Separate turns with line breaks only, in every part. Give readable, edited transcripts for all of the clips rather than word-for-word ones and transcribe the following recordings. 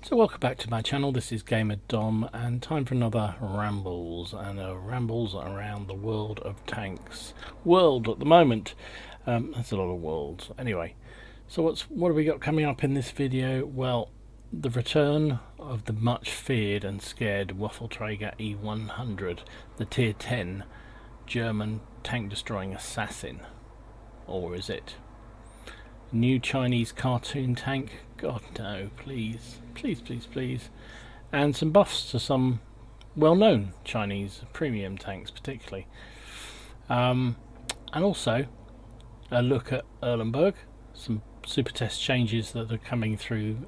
So welcome back to my channel. This is Gamer Dom, and time for another rambles, and rambles around the world of tanks. World at the moment. That's a lot of worlds. Anyway, so what have we got coming up in this video? Well, the return of the much feared and scared Waffleträger E100, the Tier 10 German tank destroying assassin. Or is it? New Chinese cartoon tank? God no, please, please, please, please. And some buffs to some well-known Chinese premium tanks particularly. And also a look at Erlenberg, some super test changes that are coming through,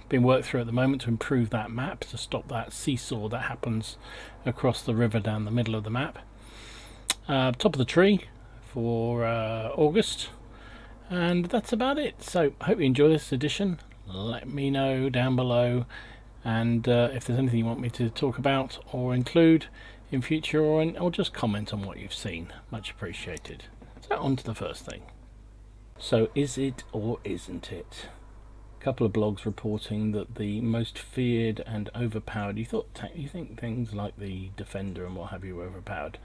being worked through at the moment to improve that map, to stop that seesaw that happens across the river down the middle of the map. Top of the tree for August. And that's about it. So I hope you enjoy this edition. Let me know down below, and if there's anything you want me to talk about or include in future, or just comment on what you've seen. Much appreciated. So on to the first thing. So is it or isn't it? A couple of blogs reporting that the most feared and overpowered, you think things like the Defender and what have you were overpowered.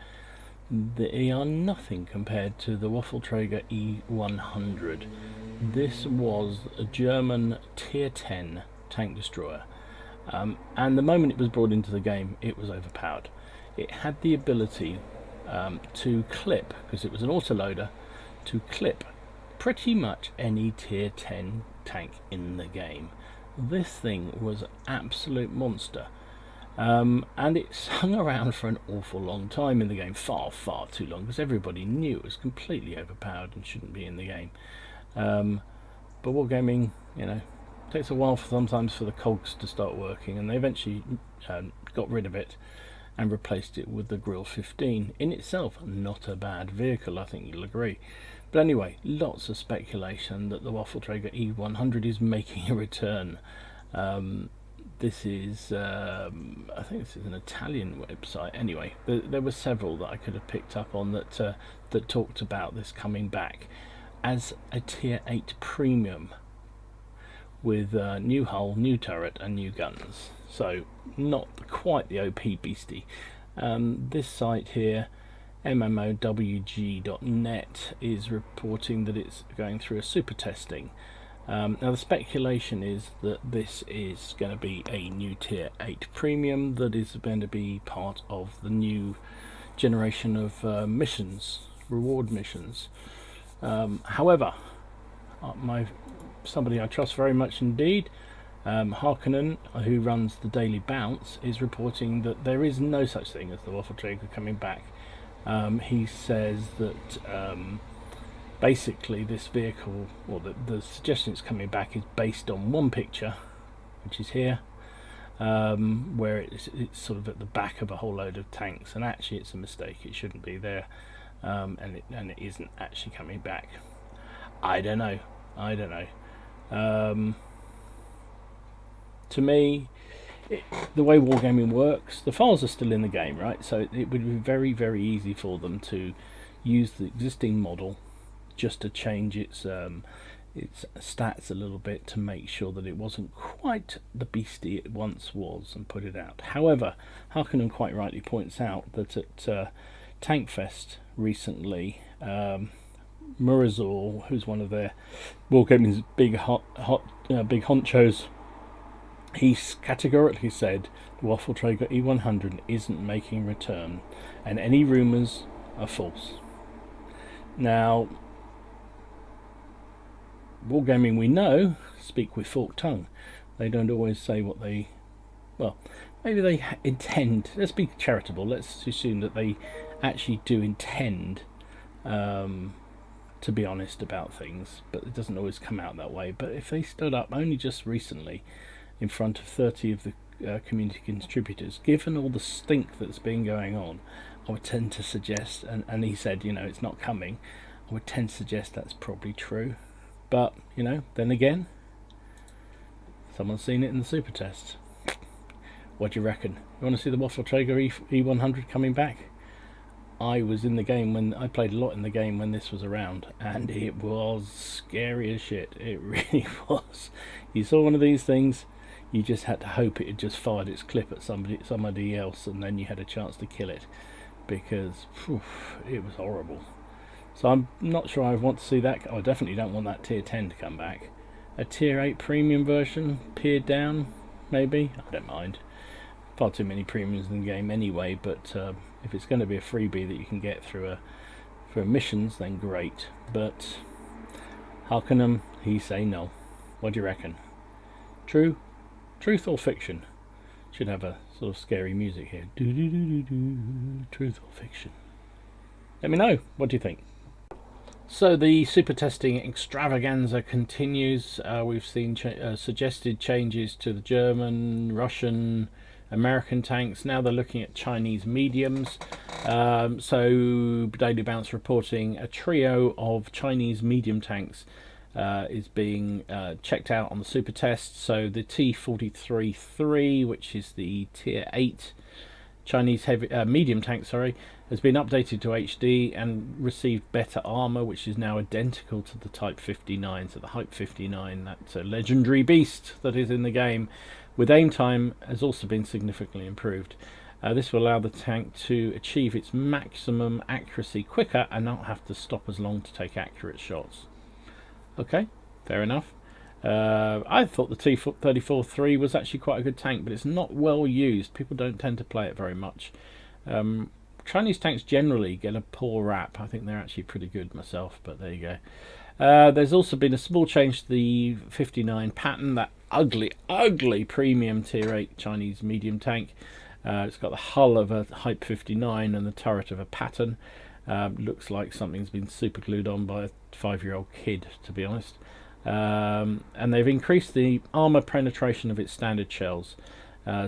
They are nothing compared to the Waffleträger E100. This was a German Tier 10 tank destroyer, and the moment it was brought into the game, it was overpowered. It had the ability to clip, because it was an autoloader, to clip pretty much any Tier 10 tank in the game. This thing was an absolute monster. And it's hung around for an awful long time in the game, far too long, because everybody knew it was completely overpowered and shouldn't be in the game. But wargaming, takes a while sometimes for the cogs to start working, and they eventually got rid of it and replaced it with the Grill 15. In itself, not a bad vehicle, I think you'll agree. But anyway, lots of speculation that the Waffleträger E100 is making a return. This is, I think this is an Italian website. Anyway, there were several that I could have picked up on that that talked about this coming back as a Tier 8 premium with new hull, new turret, and new guns. So not quite the OP beastie. This site here, mmowg.net, is reporting that it's going through a super testing. Now the speculation is that this is going to be a new Tier 8 premium that is going to be part of the new generation of missions, reward missions. However, somebody I trust very much indeed, Harkonnen, who runs the Daily Bounce, is reporting that there is no such thing as the Waffleträger coming back. He says that basically this vehicle, or the suggestion it's coming back, is based on one picture, which is here, where it's sort of at the back of a whole load of tanks, and actually it's a mistake, it shouldn't be there, and it isn't actually coming back. I don't know. To me, the way wargaming works, the files are still in the game, right? So it would be very easy for them to use the existing model just to change its stats a little bit to make sure that it wasn't quite the beastie it once was, and put it out. However, Harkonnen quite rightly points out that at Tankfest recently, Murazor, who's one of their wargaming's big honchos, he's categorically said the Waffleträger E100 isn't making a return, and any rumours are false. Now, wargaming, we know, speak with forked tongue. They don't always say what they, well, maybe they intend. Let's be charitable. Let's assume that they actually do intend to be honest about things, but it doesn't always come out that way. But if they stood up only just recently in front of 30 of the community contributors, given all the stink that's been going on, I would tend to suggest, and he said, it's not coming, I would tend to suggest that's probably true. But, then again, someone's seen it in the super test. What do you reckon? You want to see the Waffleträger E100 coming back? I was in the game when I played a lot in the game when this was around, and it was scary as shit. It really was. You saw one of these things, you just had to hope it had just fired its clip at somebody else, and then you had a chance to kill it, because it was horrible. So I'm not sure I want to see that. I definitely don't want that tier 10 to come back. A tier 8 premium version, peered down, maybe? I don't mind. Far too many premiums in the game anyway, but if it's going to be a freebie that you can get through for missions, then great. But how can he say no? What do you reckon? Truth or fiction? Should have a sort of scary music here. Truth or fiction? Let me know. What do you think? So the super testing extravaganza continues. We've seen suggested changes to the German, Russian, American tanks. Now they're looking at Chinese mediums. So Daily Bounce reporting a trio of Chinese medium tanks is being checked out on the super test. So the T-43-3, which is the tier 8 Chinese heavy medium tank, has been updated to HD and received better armor, which is now identical to the Type 59. So the Hype 59, that's a legendary beast that is in the game, with aim time has also been significantly improved. This will allow the tank to achieve its maximum accuracy quicker and not have to stop as long to take accurate shots. Okay, fair enough. I thought the T-34-3 was actually quite a good tank, but it's not well used. People don't tend to play it very much. Chinese tanks generally get a poor rap. I think they're actually pretty good myself, but there you go. There's also been a small change to the 59 Patton, that ugly premium tier 8 Chinese medium tank. It's got the hull of a Hype 59 and the turret of a Patton. Looks like something's been super glued on by a 5-year-old kid, to be honest. And they've increased the armor penetration of its standard shells.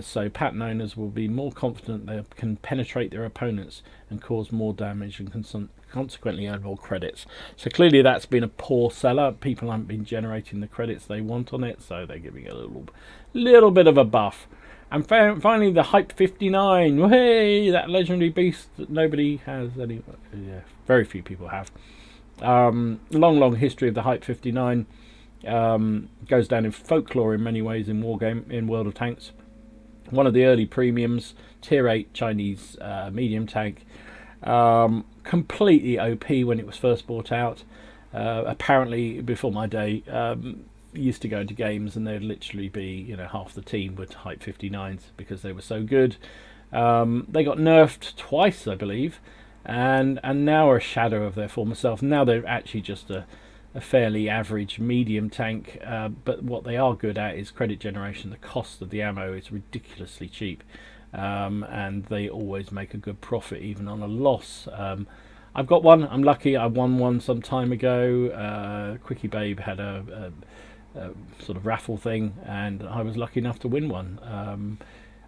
So Patton owners will be more confident they can penetrate their opponents and cause more damage, and consequently earn more credits. So clearly that's been a poor seller. People haven't been generating the credits they want on it, so they're giving it a little bit of a buff. And finally, the Hype 59. Hey, that legendary beast that nobody has any. Very few people have. Long history of the Hype 59. Goes down in folklore in many ways in Wargame, in World of Tanks. One of the early premiums, tier 8 Chinese medium tank. Completely OP when it was first brought out. Apparently, before my day, used to go into games and there'd literally be, half the team would Hype 59s because they were so good. They got nerfed twice, I believe, and now are a shadow of their former self. Now they're actually just a fairly average medium tank, but what they are good at is credit generation. The cost of the ammo is ridiculously cheap, and they always make a good profit even on a loss. I've got one. I'm lucky. I won one some time ago. Quickie Babe had a sort of raffle thing, and I was lucky enough to win one.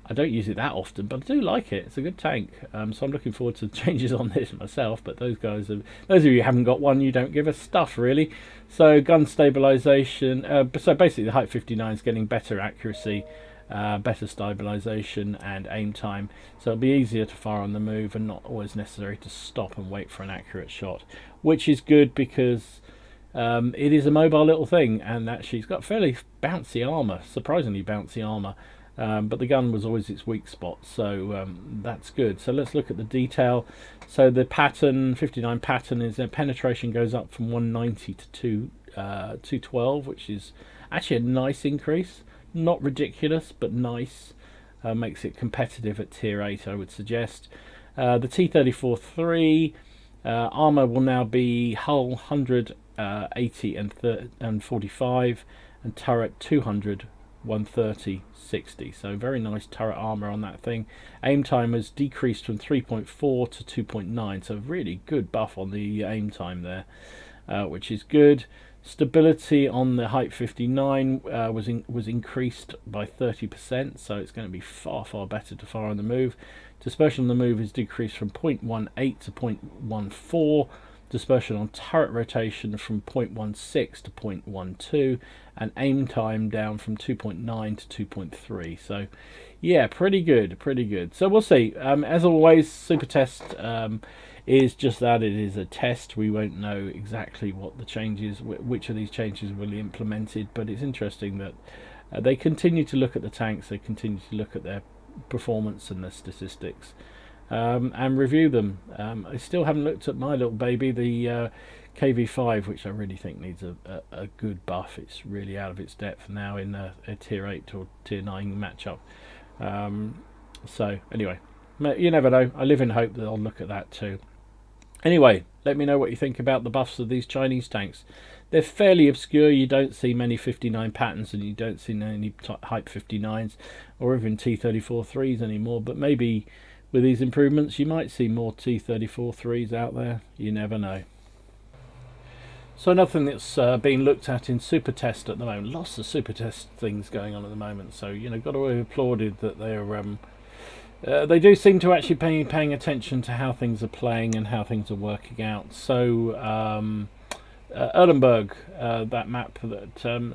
I don't use it that often, but I do like it. It's a good tank, so I'm looking forward to changes on this myself. But those of you who haven't got one, you don't give a stuff really. So gun stabilization. So basically, the Hype 59 is getting better accuracy, better stabilization, and aim time. So it'll be easier to fire on the move and not always necessary to stop and wait for an accurate shot, which is good because it is a mobile little thing, and actually it's got fairly bouncy armor, surprisingly bouncy armor. But the gun was always its weak spot, so that's good. So let's look at the detail. So the Patton 59 Patton is their penetration goes up from 190 to 212, which is actually a nice increase. Not ridiculous, but nice. Makes it competitive at tier 8, I would suggest. The T-34-3 armor will now be hull 100, 80 and 45, and turret 200, 130, 60. So very nice turret armor on that thing. Aim time has decreased from 3.4 to 2.9, so really good buff on the aim time there, which is good. Stability on the Hype 59 was increased by 30%, so it's going to be far better to fire on the move. Dispersion on the move is decreased from 0.18 to 0.14. Dispersion on turret rotation from 0.16 to 0.12, and aim time down from 2.9 to 2.3. So yeah, pretty good. So we'll see. As always, super test is just that, it is a test. We won't know exactly what the changes, which of these changes will be implemented, but it's interesting that They continue to look at the tanks, they continue to look at their performance and their statistics, and review them. I still haven't looked at my little baby, the KV5, which I really think needs a good buff. It's really out of its depth now in a tier 8 or tier 9 matchup. So anyway, you never know. I live in hope that I'll look at that too. Anyway, let me know what you think about the buffs of these Chinese tanks. They're fairly obscure. You don't see many 59 patterns, and you don't see any Hype 59s or even T34-3s anymore. But maybe with these improvements, you might see more T34-3s out there. You never know. So another thing that's being looked at in Super Test at the moment, lots of Super Test things going on at the moment. So, you know, got to be applauded that they do seem to actually paying attention to how things are playing and how things are working out. So Erlenberg, that map that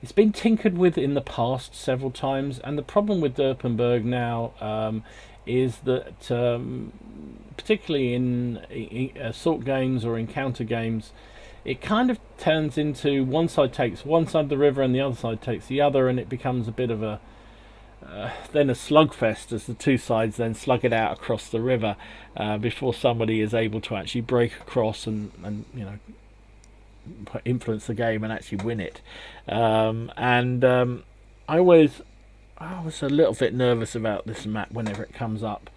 it's been tinkered with in the past several times, and the problem with Erlenberg now is that particularly in assault games or encounter games, it kind of turns into one side takes one side of the river and the other side takes the other, and it becomes a bit of a then a slugfest as the two sides then slug it out across the river before somebody is able to actually break across and you know, influence the game and actually win it. I was a little bit nervous about this map whenever it comes up.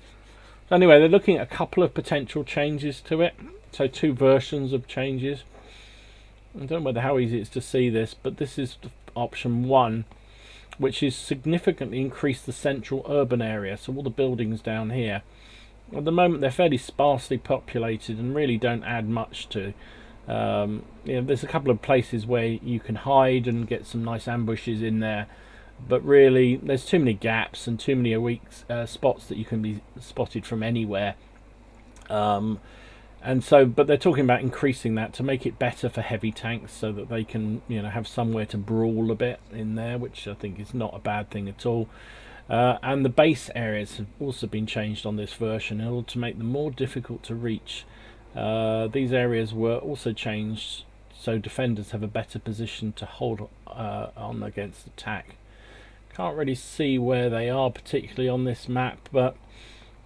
So anyway, they're looking at a couple of potential changes to it. So 2 versions of changes. I don't know how easy it is to see this, but this is option 1, which is significantly increase the central urban area. So all the buildings down here, at the moment they're fairly sparsely populated and really don't add much to. You know, there's a couple of places where you can hide and get some nice ambushes in there, but really there's too many gaps and too many weak spots that you can be spotted from anywhere. And so, but they're talking about increasing that to make it better for heavy tanks, so that they can, you know, have somewhere to brawl a bit in there, which I think is not a bad thing at all. And the base areas have also been changed on this version in order to make them more difficult to reach. These areas were also changed so defenders have a better position to hold on against attack. Can't really see where they are particularly on this map, but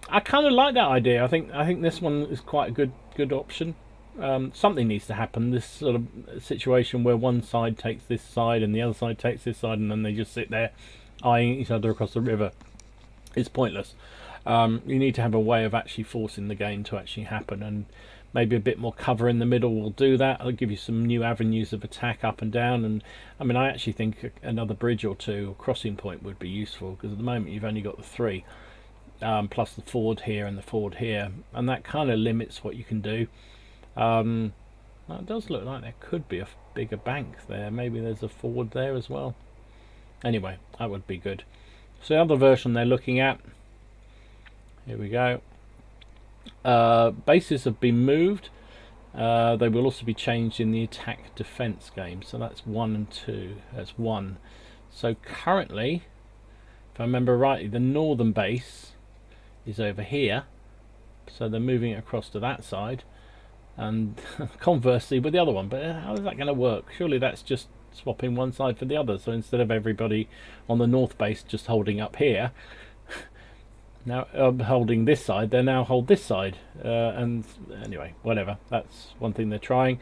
I kind of like that idea. I think this one is quite a good option. Something needs to happen. This sort of situation where one side takes this side and the other side takes this side, and then they just sit there eyeing each other across the river. It's pointless. You need to have a way of actually forcing the game to actually happen, and maybe a bit more cover in the middle will do that. It'll give you some new avenues of attack up and down, and I mean, I actually think another bridge or two, or crossing point, would be useful, because at the moment you've only got the 3. Plus the ford here and the ford here, and that kind of limits what you can do. It does look like there could be a bigger bank there. Maybe there's a ford there as well. Anyway, that would be good. So the other version they're looking at, here we go. Bases have been moved. They will also be changed in the attack defense game. So that's 1 and 2. That's 1. So currently, if I remember rightly, the northern base is over here, so they're moving it across to that side, and conversely with the other one. But how is that going to work? Surely that's just swapping one side for the other. So instead of everybody on the north base just holding up here, now holding this side, they now hold this side. And anyway, whatever. That's one thing they're trying.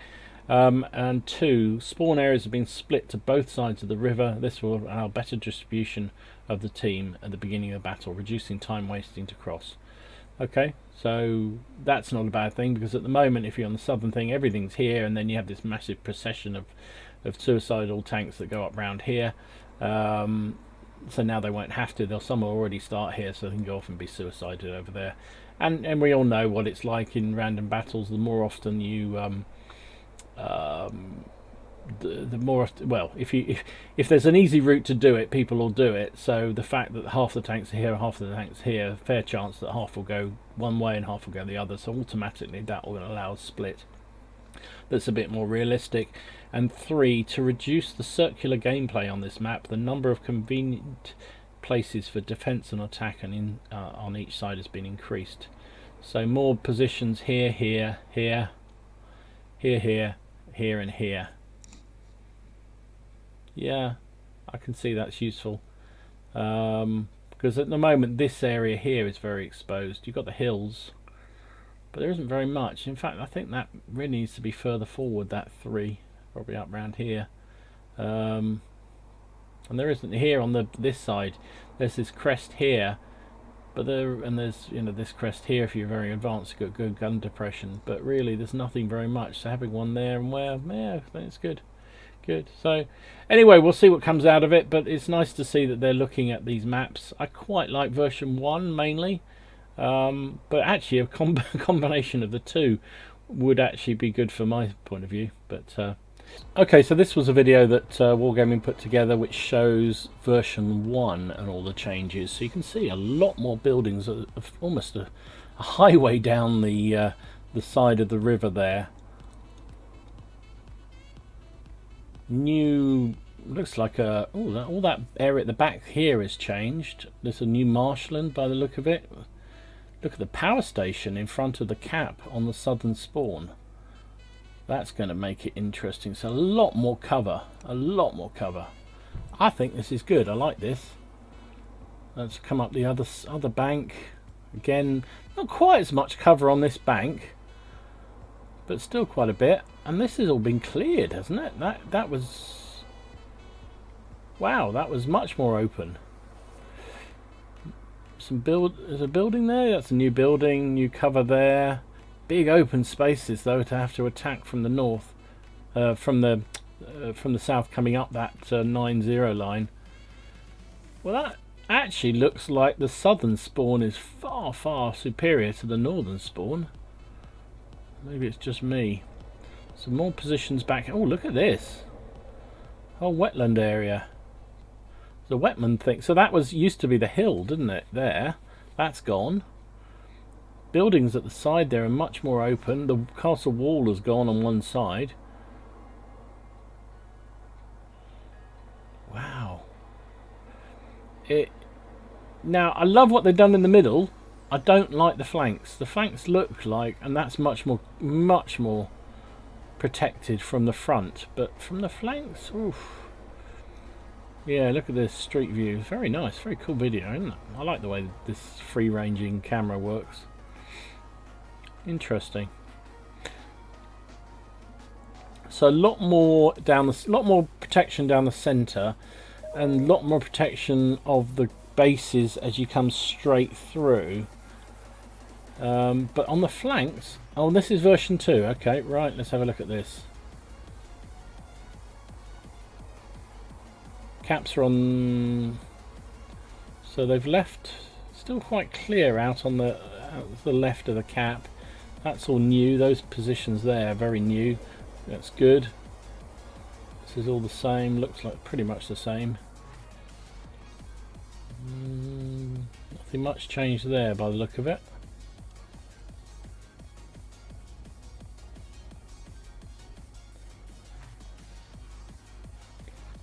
And 2, spawn areas have been split to both sides of the river. This will allow better distribution of the team at the beginning of the battle, reducing time wasting to cross. Okay, so that's not a bad thing, because at the moment, if you're on the southern thing, everything's here, and then you have this massive procession of suicidal tanks that go up round here. So now they won't have to. Some will already start here, so they can go off and be suicided over there. And we all know what it's like in random battles. The more often you the more often, well, if there's an easy route to do it, people will do it. So the fact that half the tanks are here, half the tanks here, fair chance that half will go one way and half will go the other. So automatically that will allow a split that's a bit more realistic. And 3, to reduce the circular gameplay on this map, the number of convenient places for defense and attack and on each side has been increased. So more positions here, here, here, here, here, here, and here. Yeah, I can see that's useful. Because at the moment this area here is very exposed. You've got the hills, but there isn't very much. In fact, I think that really needs to be further forward, that 3, probably up around here. And there isn't here on this side. There's this crest here, but there's this crest here. If you're very advanced, you've got good gun depression, but really there's nothing very much. So having one there and where, yeah, it's good. So anyway, we'll see what comes out of it, but it's nice to see that they're looking at these maps. I quite like version 1 mainly, but actually a combination of the two would actually be good for my point of view. But okay, so this was a video that Wargaming put together which shows version 1 and all the changes. So you can see a lot more buildings, almost a highway down the side of the river there. New, looks like all that area at the back here has changed. There's a new marshland by the look of it. Look at the power station in front of the cap on the southern spawn. That's going to make it interesting. So a lot more cover, I think this is good. I like this. Let's come up the other bank again. Not quite as much cover on this bank, but still quite a bit. And this has all been cleared, hasn't it? That was, wow, that was much more open. There's a building there. That's a new building, new cover there. Big open spaces though to have to attack from the north, from the south, coming up that 9-0 line. Well, that actually looks like the southern spawn is far superior to the northern spawn. Maybe it's just me. Some more positions back. Oh, look at this whole wetland area. The wetland thing. So that used to be the hill, didn't it? There, that's gone. Buildings at the side there are much more open. The castle wall has gone on one side. Wow. Now I love what they've done in the middle. I don't like the flanks. The flanks look like, and that's much more protected from the front, but from the flanks, oof. Yeah, look at this street view. Very nice, very cool video, isn't it? I like the way this free-ranging camera works. Interesting. So a lot more protection down the centre, and a lot more protection of the bases as you come straight through. But on the flanks, oh, this is version 2. Okay, right, let's have a look at this. Caps are on, so they've left still quite clear out on the left of the cap. That's all new. Those positions there are very new. That's good. This is all the same. Looks like pretty much the same. Nothing much changed there by the look of it.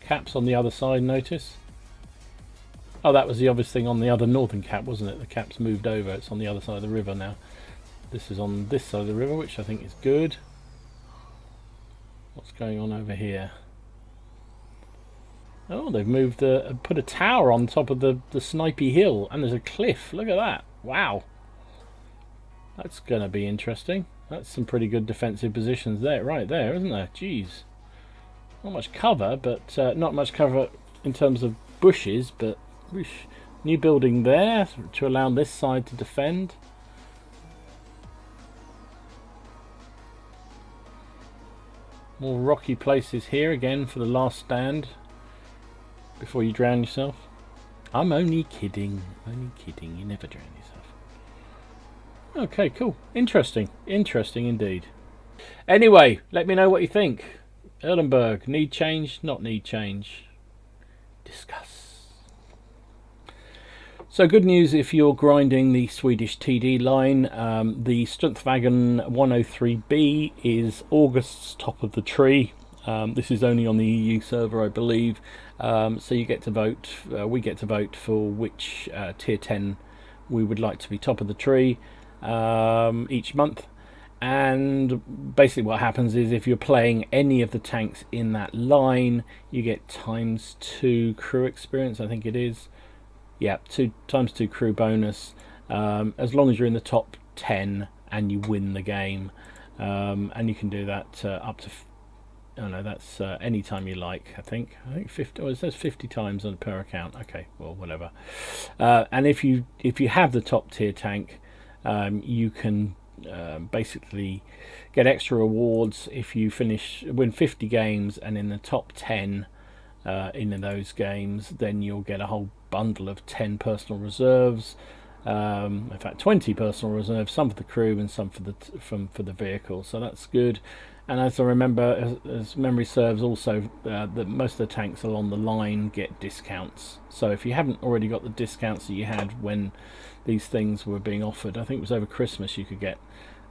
Caps on the other side, notice. Oh, that was the obvious thing on the other northern cap, wasn't it? The cap's moved over. It's on the other side of the river now. This is on this side of the river, which I think is good. What's going on over here? Oh, they've moved, put a tower on top of the snipey hill, and there's a cliff. Look at that. Wow. That's going to be interesting. That's some pretty good defensive positions there, right there, isn't there? Jeez. Not much cover, but not much cover in terms of bushes, but whoosh, new building there to allow this side to defend. More rocky places here again for the last stand before you drown yourself. I'm only kidding. Only kidding. You never drown yourself. Okay, cool. Interesting. Interesting indeed. Anyway, let me know what you think. Erlenberg, need change, not need change. Discuss. So good news if you're grinding the Swedish TD line. The Strengthwagen 103B is August's top of the tree. This is only on the EU server, I believe. So you get to vote, we get to vote for which tier 10 we would like to be top of the tree each month. And basically what happens is if you're playing any of the tanks in that line, you get ×2 crew experience, I think it is. Yeah, ×2 crew bonus, as long as you're in the top 10 and you win the game. And you can do that up to, oh no, that's any time you like. I think 50. Oh, it says 50 times on per account. Okay, well, whatever. And if you have the top tier tank, you can basically get extra rewards if you win 50 games, and in the top 10 in those games, then you'll get a whole bundle of 10 personal reserves. In fact, 20 personal reserves, some for the crew and some for the vehicle. So that's good. And as I remember, as memory serves, also that most of the tanks along the line get discounts. So if you haven't already got the discounts that you had when these things were being offered, I think it was over Christmas, you could get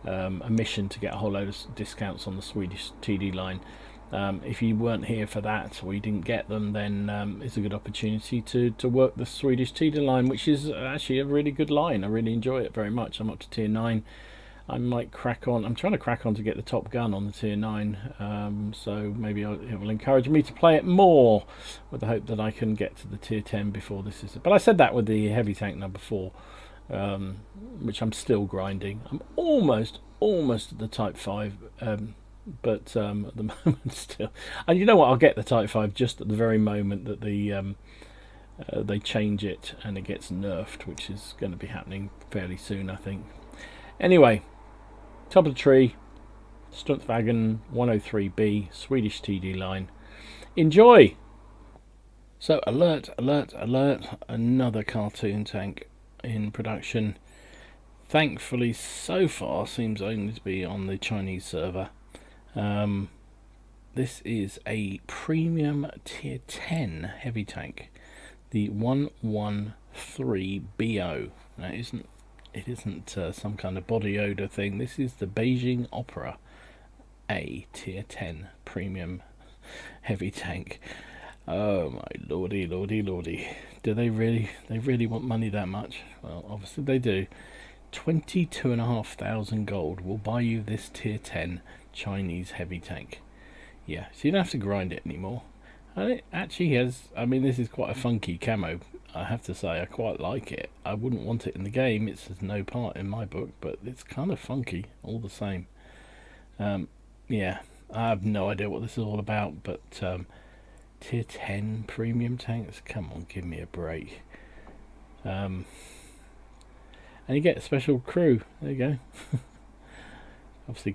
a mission to get a whole load of discounts on the Swedish TD line. If you weren't here for that, or you didn't get them, then it's a good opportunity to work the Swedish TD line, which is actually a really good line. I really enjoy it very much. I'm up to tier 9. I might crack on. I'm trying to crack on to get the top gun on the tier 9, so maybe it will encourage me to play it more, with the hope that I can get to the tier 10 before this is. But I said that with the heavy tank number 4, which I'm still grinding. I'm almost at the type 5, but at the moment still. And you know what? I'll get the type 5 just at the very moment that they change it and it gets nerfed, which is going to be happening fairly soon, I think. Anyway. Top of the tree, Stuntwagen 103B, Swedish TD line. Enjoy! So, alert, another cartoon tank in production. Thankfully, so far, seems only to be on the Chinese server. This is a premium tier 10 heavy tank, the 113BO. Now, it isn't some kind of body odor thing. This is the Beijing Opera A tier 10 premium heavy tank. Oh my lordy. Do they really want money that much? Well, obviously they do. 22,500 gold will buy you this tier 10 Chinese heavy tank. Yeah, so you don't have to grind it anymore. And it actually has, I mean, this is quite a funky camo. I have to say, I quite like it. I wouldn't want it in the game. It's no part in my book, but it's kind of funky all the same. Yeah, I have no idea what this is all about, but tier 10 premium tanks, come on, give me a break. And you get a special crew. There you go. Obviously,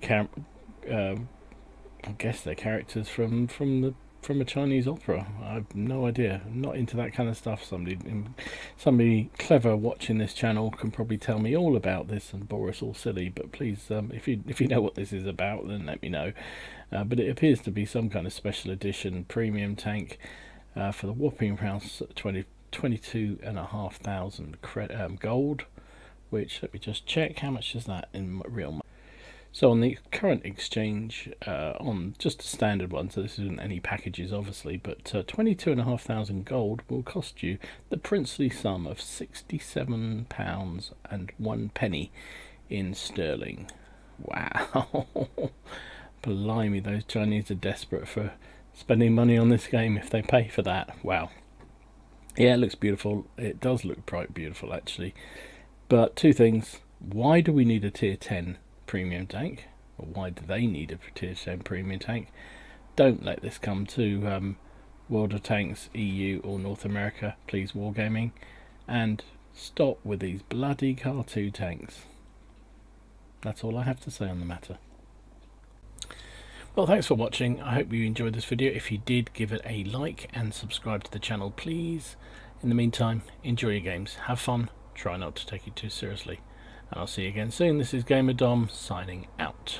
I guess they're characters from a Chinese opera. I have no idea. I'm not into that kind of stuff. Somebody clever watching this channel can probably tell me all about this and bore us all silly. But please, if you know what this is about, then let me know. But it appears to be some kind of special edition premium tank for the whopping around 22,500 gold. Which, let me just check, how much is that in real money? So on the current exchange, on just a standard one, so this isn't any packages obviously, but 22,500 gold will cost you the princely sum of £67 and 1 penny in sterling. Wow. Blimey, those Chinese are desperate for spending money on this game if they pay for that. Wow. Yeah, it looks beautiful. It does look quite beautiful actually. But two things. Why do we need a tier 10 premium tank? Or why do they need a tier 10 premium tank? Don't let this come to World of Tanks, EU or North America, please, Wargaming. And stop with these bloody cartoon tanks. That's all I have to say on the matter. Well, thanks for watching. I hope you enjoyed this video. If you did, give it a like and subscribe to the channel, please. In the meantime, enjoy your games. Have fun. Try not to take it too seriously. And I'll see you again soon. This is Gamer Dom signing out.